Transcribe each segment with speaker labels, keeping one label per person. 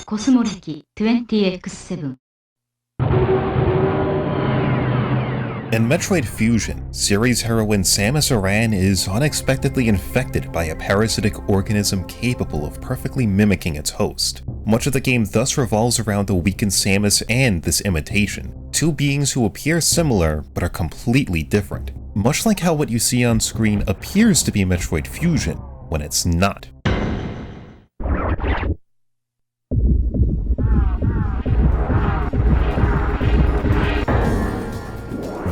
Speaker 1: コスモ歴 20X7。
Speaker 2: In Metroid Fusion, series heroine Samus Aran is unexpectedly infected by a parasitic organism capable of perfectly mimicking its host. Much of the game thus revolves around the weakened Samus and this imitation, two beings who appear similar but are completely different, much like how what you see on screen appears to be Metroid Fusion when it's not.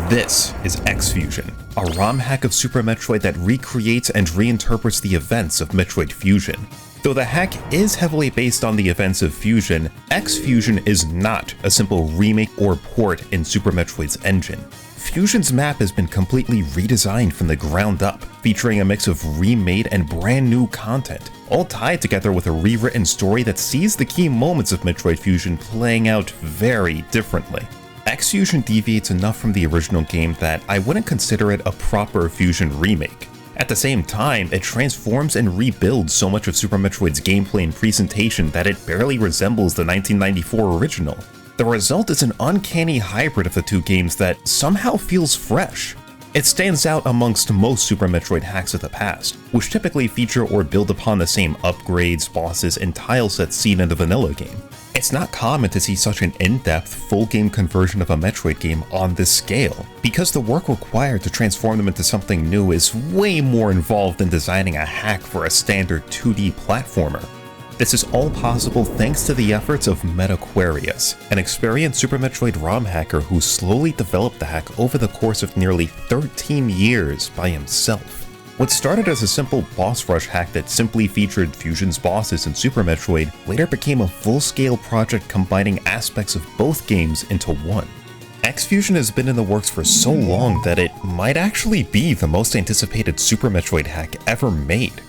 Speaker 2: This is X-Fusion, a ROM hack of Super Metroid that recreates and reinterprets the events of Metroid Fusion. Though the hack is heavily based on the events of Fusion, X-Fusion is not a simple remake or port in Super Metroid's engine. Fusion's map has been completely redesigned from the ground up, featuring a mix of remade and brand new content, all tied together with a rewritten story that sees the key moments of Metroid Fusion playing out very differently. X-Fusion deviates enough from the original game that I wouldn't consider it a proper Fusion remake. At the same time, it transforms and rebuilds so much of Super Metroid's gameplay and presentation that it barely resembles the 1994 original. The result is an uncanny hybrid of the two games that somehow feels fresh. It stands out amongst most Super Metroid hacks of the past, which typically feature or build upon the same upgrades, bosses, and tile sets seen in the vanilla game. It's not common to see such an in-depth, full-game conversion of a Metroid game on this scale, because the work required to transform them into something new is way more involved than designing a hack for a standard 2D platformer. This is all possible thanks to the efforts of Metroid, an experienced Super Metroid ROM hacker who slowly developed the hack over the course of nearly 13 years by himself. What started as a simple boss rush hack that simply featured Fusion's bosses in Super Metroid later became a full-scale project combining aspects of both games into one. X-Fusion has been in the works for so long that it might actually be the most anticipated Super Metroid hack ever made.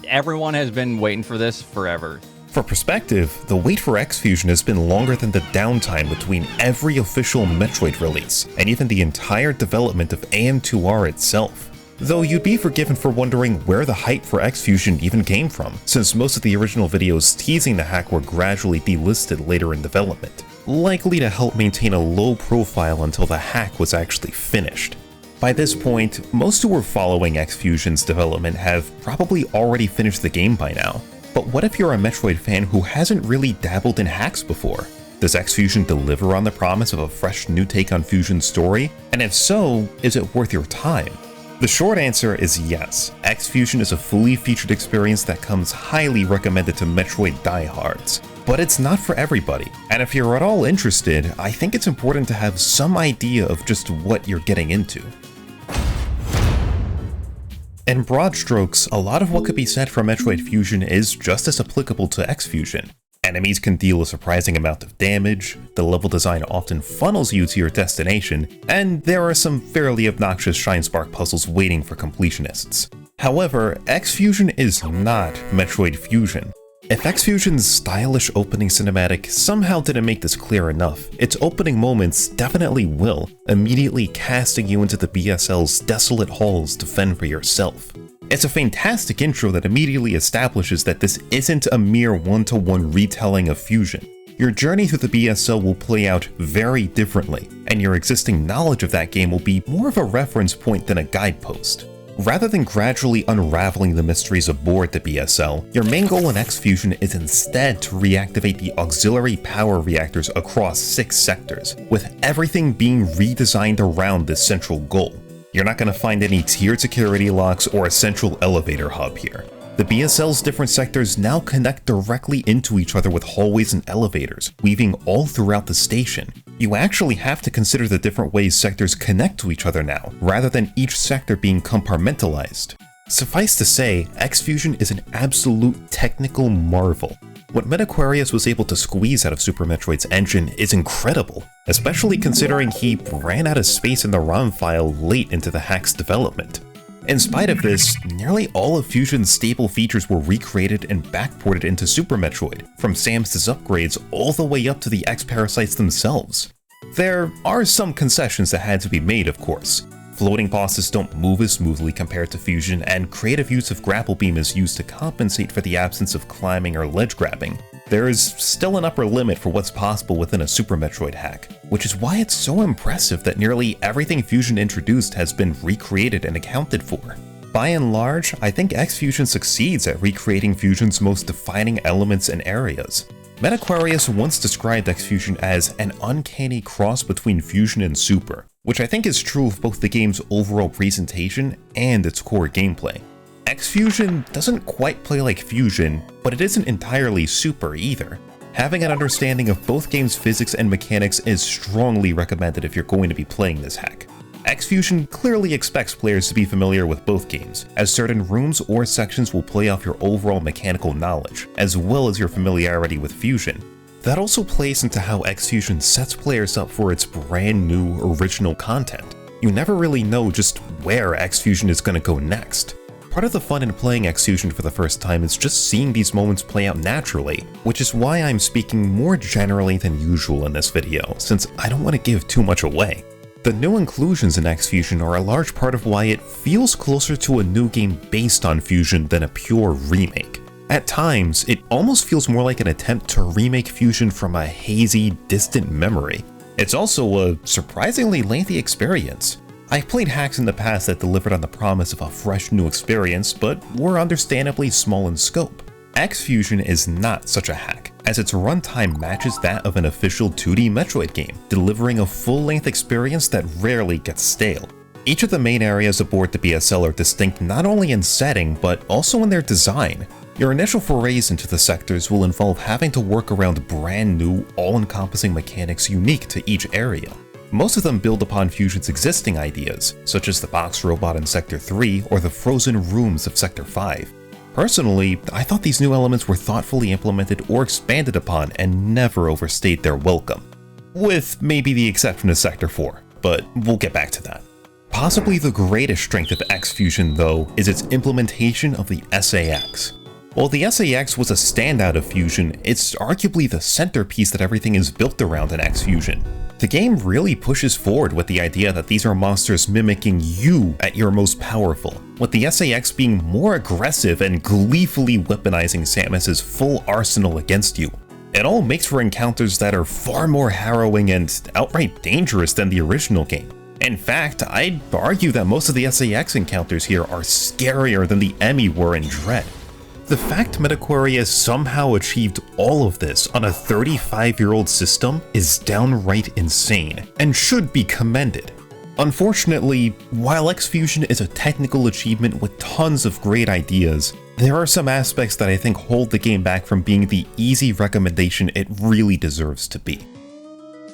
Speaker 3: Everyone has been waiting for this forever.
Speaker 2: For perspective, the wait for X-Fusion has been longer than the downtime between every official Metroid release, and even the entire development of AM2R itself. Though you'd be forgiven for wondering where the hype for X-Fusion even came from, since most of the original videos teasing the hack were gradually delisted later in development, likely to help maintain a low profile until the hack was actually finished. By this point, most who were following X-Fusion's development have probably already finished the game by now. But what if you're a Metroid fan who hasn't really dabbled in hacks before? Does X-Fusion deliver on the promise of a fresh new take on Fusion's story? And if so, is it worth your time? The short answer is yes. X-Fusion is a fully featured experience that comes highly recommended to Metroid diehards. But it's not for everybody, and if you're at all interested, I think it's important to have some idea of just what you're getting into. In broad strokes, a lot of what could be said for Metroid Fusion is just as applicable to X-Fusion. Enemies can deal a surprising amount of damage, the level design often funnels you to your destination, and there are some fairly obnoxious Shine Spark puzzles waiting for completionists. However, X-Fusion is not Metroid Fusion. If X-Fusion's stylish opening cinematic somehow didn't make this clear enough, its opening moments definitely will, immediately casting you into the BSL's desolate halls to fend for yourself. It's a fantastic intro that immediately establishes that this isn't a mere one-to-one retelling of Fusion. Your journey through the BSL will play out very differently, and your existing knowledge of that game will be more of a reference point than a guidepost. Rather than gradually unraveling the mysteries aboard the BSL, your main goal in X-Fusion is instead to reactivate the auxiliary power reactors across 6 sectors, with everything being redesigned around this central goal. You're not going to find any tiered security locks or a central elevator hub here. The BSL's different sectors now connect directly into each other with hallways and elevators, weaving all throughout the station. You actually have to consider the different ways sectors connect to each other now, rather than each sector being compartmentalized. Suffice to say, X-Fusion is an absolute technical marvel. What Metroid was able to squeeze out of Super Metroid's engine is incredible, especially considering he ran out of space in the ROM file late into the hack's development. In spite of this, nearly all of Fusion's staple features were recreated and backported into Super Metroid, from Samus's upgrades all the way up to the X-Parasites themselves. There are some concessions that had to be made, of course. Floating bosses don't move as smoothly compared to Fusion, and creative use of Grapple Beam is used to compensate for the absence of climbing or ledge grabbing. there is still an upper limit for what's possible within a Super Metroid hack, which is why it's so impressive that nearly everything Fusion introduced has been recreated and accounted for. By and large, I think X-Fusion succeeds at recreating Fusion's most defining elements and areas. Metaquarius once described X-Fusion as an uncanny cross between Fusion and Super, which I think is true of both the game's overall presentation and its core gameplay. X-Fusion doesn't quite play like Fusion, but it isn't entirely Super either. Having an understanding of both games' physics and mechanics is strongly recommended if you're going to be playing this hack. X-Fusion clearly expects players to be familiar with both games, as certain rooms or sections will play off your overall mechanical knowledge, as well as your familiarity with Fusion. That also plays into how X-Fusion sets players up for its brand new original content. You never really know just where X-Fusion is going to go next. Part of the fun in playing X-Fusion for the first time is just seeing these moments play out naturally, which is why I'm speaking more generally than usual in this video, since I don't want to give too much away. The new inclusions in X-Fusion are a large part of why it feels closer to a new game based on Fusion than a pure remake. At times, it almost feels more like an attempt to remake Fusion from a hazy, distant memory. It's also a surprisingly lengthy experience. I've played hacks in the past that delivered on the promise of a fresh new experience, but were understandably small in scope. X-Fusion is not such a hack, as its runtime matches that of an official 2D Metroid game, delivering a full-length experience that rarely gets stale. Each of the main areas aboard the BSL are distinct not only in setting, but also in their design. Your initial forays into the sectors will involve having to work around brand new, all-encompassing mechanics unique to each area. Most of them build upon Fusion's existing ideas, such as the box robot in Sector 3 or the frozen rooms of Sector 5. Personally, I thought these new elements were thoughtfully implemented or expanded upon and never overstayed their welcome. With maybe the exception of Sector 4, but we'll get back to that. Possibly the greatest strength of X-Fusion, though, is its implementation of the SAX. While the SAX was a standout of Fusion, it's arguably the centerpiece that everything is built around in X-Fusion. The game really pushes forward with the idea that these are monsters mimicking you at your most powerful, with the SAX being more aggressive and gleefully weaponizing Samus's full arsenal against you. It all makes for encounters that are far more harrowing and outright dangerous than the original game. In fact, I'd argue that most of the SAX encounters here are scarier than the Emmy were in Dread. The fact Metaquarius somehow achieved all of this on a 35-year-old system is downright insane, and should be commended. Unfortunately, while X-Fusion is a technical achievement with tons of great ideas, there are some aspects that I think hold the game back from being the easy recommendation it really deserves to be.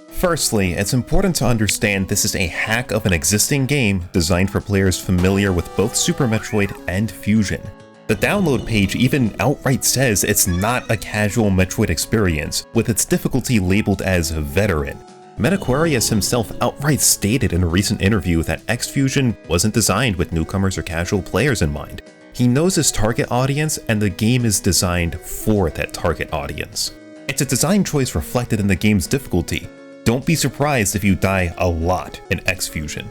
Speaker 2: Firstly, it's important to understand this is a hack of an existing game designed for players familiar with both Super Metroid and Fusion. The download page even outright says it's not a casual Metroid experience, with its difficulty labeled as veteran. Metaquarius himself outright stated in a recent interview that X-Fusion wasn't designed with newcomers or casual players in mind. He knows his target audience, and the game is designed for that target audience. It's a design choice reflected in the game's difficulty. Don't be surprised if you die a lot in X-Fusion.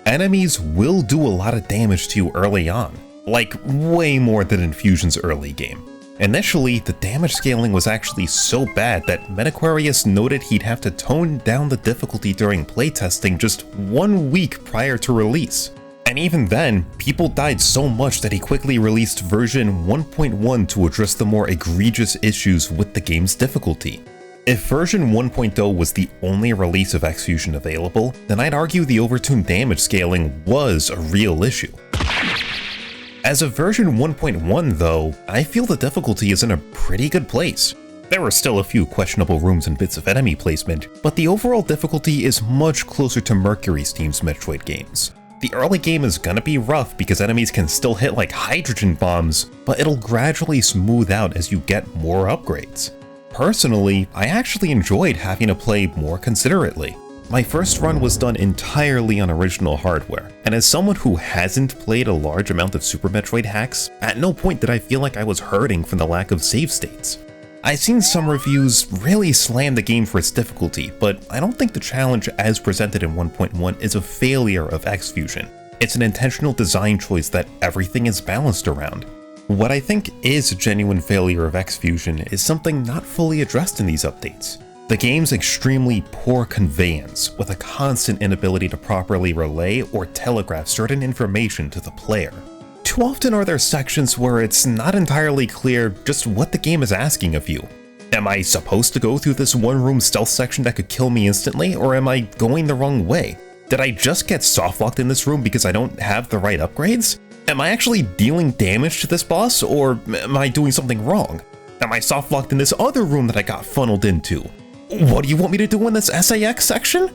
Speaker 2: Enemies will do a lot of damage to you early on. Like, way more than in Fusion's early game. Initially, the damage scaling was actually so bad that Metaquarius noted he'd have to tone down the difficulty during playtesting just 1 week prior to release. And even then, people died so much that he quickly released version 1.1 to address the more egregious issues with the game's difficulty. If version 1.0 was the only release of X-Fusion available, then I'd argue the overtuned damage scaling was a real issue. As of version 1.1 though, I feel the difficulty is in a pretty good place. There are still a few questionable rooms and bits of enemy placement, but the overall difficulty is much closer to Mercury Steam's Metroid games. The early game is gonna be rough because enemies can still hit like hydrogen bombs, but it'll gradually smooth out as you get more upgrades. Personally, I actually enjoyed having to play more considerately. My first run was done entirely on original hardware, and as someone who hasn't played a large amount of Super Metroid hacks, at no point did I feel like I was hurting from the lack of save states. I've seen some reviews really slam the game for its difficulty, but I don't think the challenge as presented in 1.1 is a failure of X-Fusion. It's an intentional design choice that everything is balanced around. What I think is a genuine failure of X-Fusion is something not fully addressed in these updates. The game's extremely poor conveyance, with a constant inability to properly relay or telegraph certain information to the player. Too often are there sections where it's not entirely clear just what the game is asking of you. Am I supposed to go through this one-room stealth section that could kill me instantly, or am I going the wrong way? Did I just get softlocked in this room because I don't have the right upgrades? Am I actually dealing damage to this boss, or am I doing something wrong? Am I softlocked in this other room that I got funneled into? What do you want me to do in this SAX section?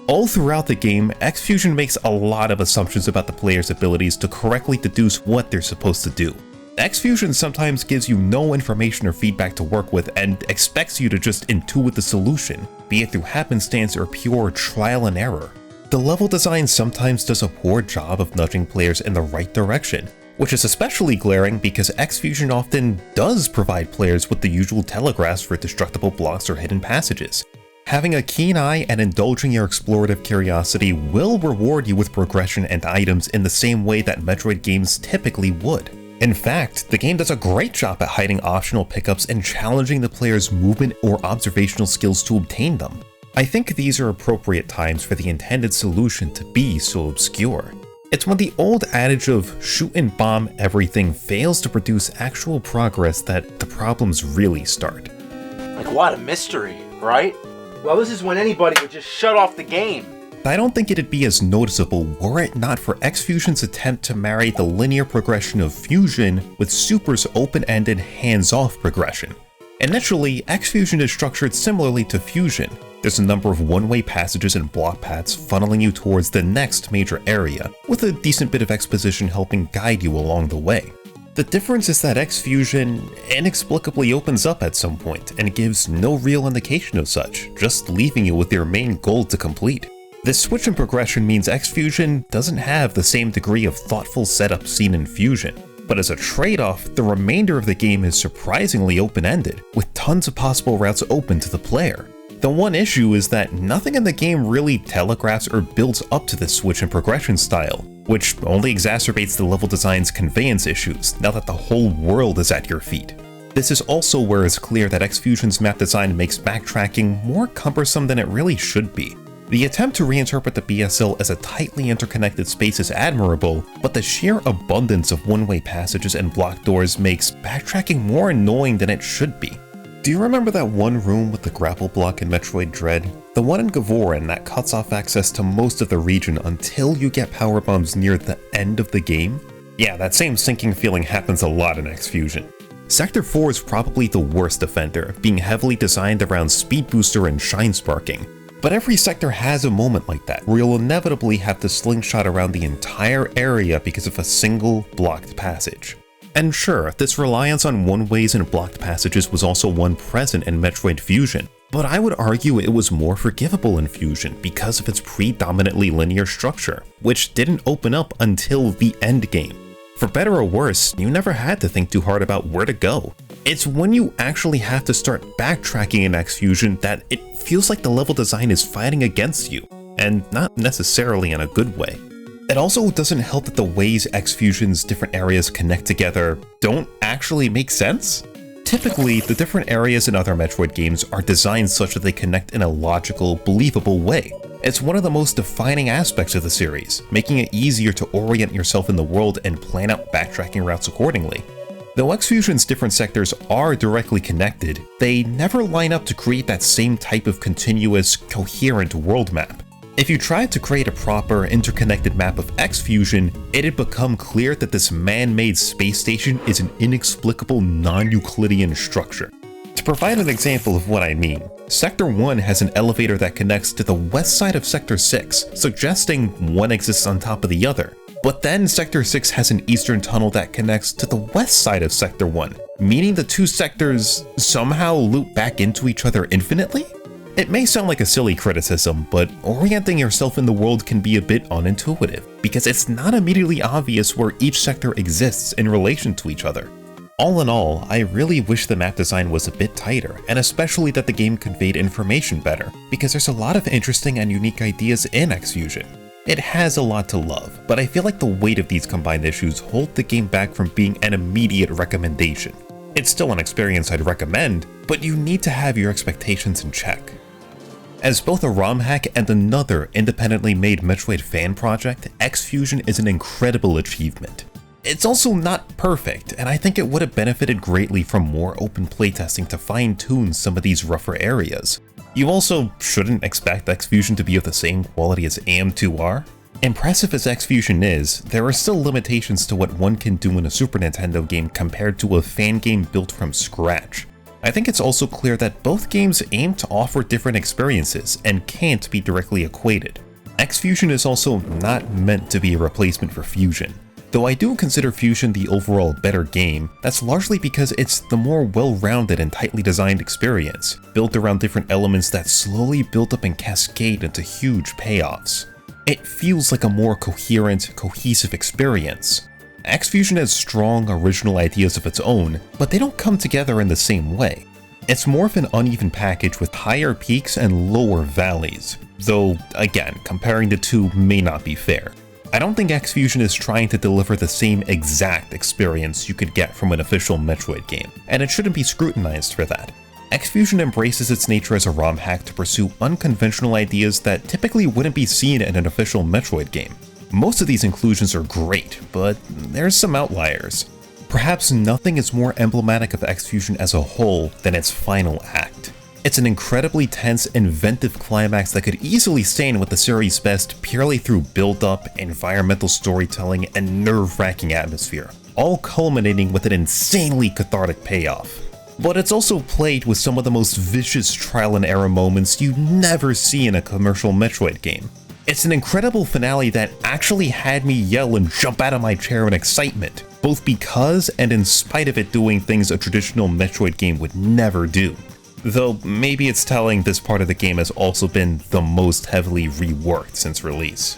Speaker 2: All throughout the game, X-Fusion makes a lot of assumptions about the player's abilities to correctly deduce what they're supposed to do. X-Fusion sometimes gives you no information or feedback to work with and expects you to just intuit the solution, be it through happenstance or pure trial and error. The level design sometimes does a poor job of nudging players in the right direction, which is especially glaring because X-Fusion often does provide players with the usual telegraphs for destructible blocks or hidden passages. Having a keen eye and indulging your explorative curiosity will reward you with progression and items in the same way that Metroid games typically would. In fact, the game does a great job at hiding optional pickups and challenging the player's movement or observational skills to obtain them. I think these are appropriate times for the intended solution to be so obscure. It's when the old adage of shoot and bomb everything fails to produce actual progress that the problems really start.
Speaker 4: Like, what a mystery, right? Well, this is when anybody would just shut off the game.
Speaker 2: I don't think it'd be as noticeable were it not for X-Fusion's attempt to marry the linear progression of Fusion with Super's open-ended, hands-off progression. Initially, X-Fusion is structured similarly to Fusion. There's a number of one-way passages and block paths funneling you towards the next major area, with a decent bit of exposition helping guide you along the way. The difference is that X-Fusion inexplicably opens up at some point and gives no real indication of such, just leaving you with your main goal to complete. This switch in progression means X-Fusion doesn't have the same degree of thoughtful setup seen in Fusion, but as a trade-off, the remainder of the game is surprisingly open-ended, with tons of possible routes open to the player. The one issue is that nothing in the game really telegraphs or builds up to this switch in progression style, which only exacerbates the level design's conveyance issues now that the whole world is at your feet. This is also where it's clear that X-Fusion's map design makes backtracking more cumbersome than it really should be. The attempt to reinterpret the BSL as a tightly interconnected space is admirable, but the sheer abundance of one-way passages and blocked doors makes backtracking more annoying than it should be. Do you remember that one room with the grapple block in Metroid Dread? The one in Gavorin that cuts off access to most of the region until you get power bombs near the end of the game? Yeah, that same sinking feeling happens a lot in X-Fusion. Sector 4 is probably the worst offender, being heavily designed around speed booster and shine sparking. But every sector has a moment like that, where you'll inevitably have to slingshot around the entire area because of a single blocked passage. And sure, this reliance on one-ways and blocked passages was also one present in Metroid Fusion, but I would argue it was more forgivable in Fusion because of its predominantly linear structure, which didn't open up until the endgame. For better or worse, you never had to think too hard about where to go. It's when you actually have to start backtracking in X-Fusion that it feels like the level design is fighting against you, and not necessarily in a good way. It also doesn't help that the ways X-Fusion's different areas connect together don't actually make sense. Typically, the different areas in other Metroid games are designed such that they connect in a logical, believable way. It's one of the most defining aspects of the series, making it easier to orient yourself in the world and plan out backtracking routes accordingly. Though X-Fusion's different sectors are directly connected, they never line up to create that same type of continuous, coherent world map. If you tried to create a proper, interconnected map of X-Fusion, it'd become clear that this man-made space station is an inexplicable non-Euclidean structure. To provide an example of what I mean, Sector 1 has an elevator that connects to the west side of Sector 6, suggesting one exists on top of the other. But then Sector 6 has an eastern tunnel that connects to the west side of Sector 1, meaning the two sectors somehow loop back into each other infinitely? It may sound like a silly criticism, but orienting yourself in the world can be a bit unintuitive, because it's not immediately obvious where each sector exists in relation to each other. All in all, I really wish the map design was a bit tighter, and especially that the game conveyed information better, because there's a lot of interesting and unique ideas in X-Fusion. It has a lot to love, but I feel like the weight of these combined issues hold the game back from being an immediate recommendation. It's still an experience I'd recommend, but you need to have your expectations in check. As both a ROM hack and another independently made Metroid fan project, X-Fusion is an incredible achievement. It's also not perfect, and I think it would have benefited greatly from more open playtesting to fine-tune some of these rougher areas. You also shouldn't expect X-Fusion to be of the same quality as AM2R. Impressive as X-Fusion is, there are still limitations to what one can do in a Super Nintendo game compared to a fan game built from scratch. I think it's also clear that both games aim to offer different experiences and can't be directly equated. X-Fusion is also not meant to be a replacement for Fusion. Though I do consider Fusion the overall better game, that's largely because it's the more well-rounded and tightly designed experience, built around different elements that slowly build up and cascade into huge payoffs. It feels like a more coherent, cohesive experience. X-Fusion has strong, original ideas of its own, but they don't come together in the same way. It's more of an uneven package with higher peaks and lower valleys, though, again, comparing the two may not be fair. I don't think X-Fusion is trying to deliver the same exact experience you could get from an official Metroid game, and it shouldn't be scrutinized for that. X-Fusion embraces its nature as a ROM hack to pursue unconventional ideas that typically wouldn't be seen in an official Metroid game. Most of these inclusions are great, but there's some outliers. Perhaps nothing is more emblematic of X-Fusion as a whole than its final act. It's an incredibly tense, inventive climax that could easily stand with the series' best purely through build-up, environmental storytelling, and nerve-wracking atmosphere, all culminating with an insanely cathartic payoff. But it's also played with some of the most vicious trial-and-error moments you never see in a commercial Metroid game. It's an incredible finale that actually had me yell and jump out of my chair in excitement, both because and in spite of it doing things a traditional Metroid game would never do. Though maybe it's telling this part of the game has also been the most heavily reworked since release.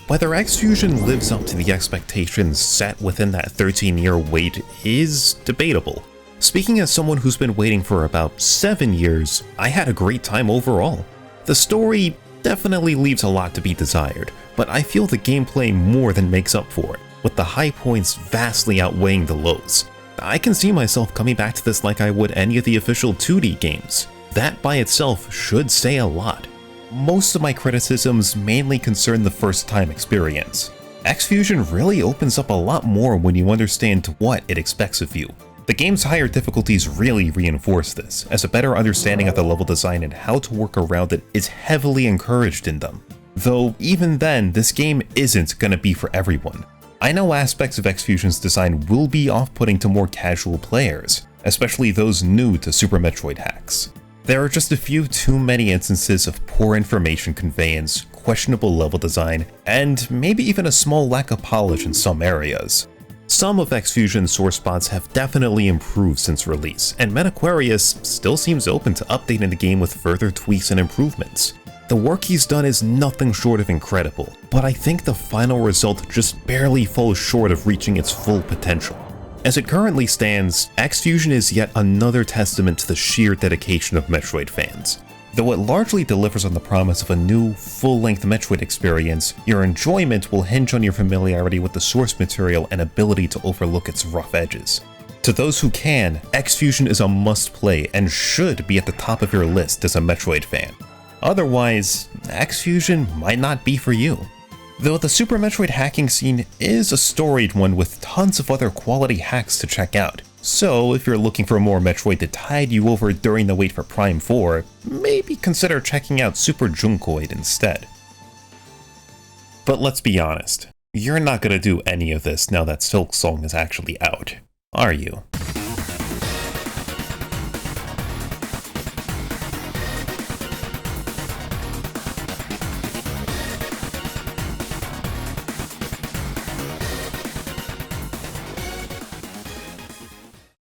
Speaker 2: Whether X-Fusion lives up to the expectations set within that 13-year wait is debatable. Speaking as someone who's been waiting for about 7 years, I had a great time overall. The story definitely leaves a lot to be desired, but I feel the gameplay more than makes up for it, with the high points vastly outweighing the lows. I can see myself coming back to this like I would any of the official 2D games. That by itself should say a lot. Most of my criticisms mainly concern the first time experience. X-Fusion really opens up a lot more when you understand what it expects of you. The game's higher difficulties really reinforce this, as a better understanding of the level design and how to work around it is heavily encouraged in them. Though even then, this game isn't gonna be for everyone. I know aspects of X-Fusion's design will be off-putting to more casual players, especially those new to Super Metroid hacks. There are just a few too many instances of poor information conveyance, questionable level design, and maybe even a small lack of polish in some areas. Some of X-Fusion's sore spots have definitely improved since release, and Metaquarius still seems open to updating the game with further tweaks and improvements. The work he's done is nothing short of incredible, but I think the final result just barely falls short of reaching its full potential. As it currently stands, X-Fusion is yet another testament to the sheer dedication of Metroid fans. Though it largely delivers on the promise of a new, full-length Metroid experience, your enjoyment will hinge on your familiarity with the source material and ability to overlook its rough edges. To those who can, X-Fusion is a must-play and should be at the top of your list as a Metroid fan. Otherwise, X-Fusion might not be for you. Though the Super Metroid hacking scene is a storied one with tons of other quality hacks to check out. So if you're looking for more Metroid to tide you over during the wait for Prime 4, maybe consider checking out Super Junkoid instead. But let's be honest, you're not gonna do any of this now that Silk Song is actually out, are you?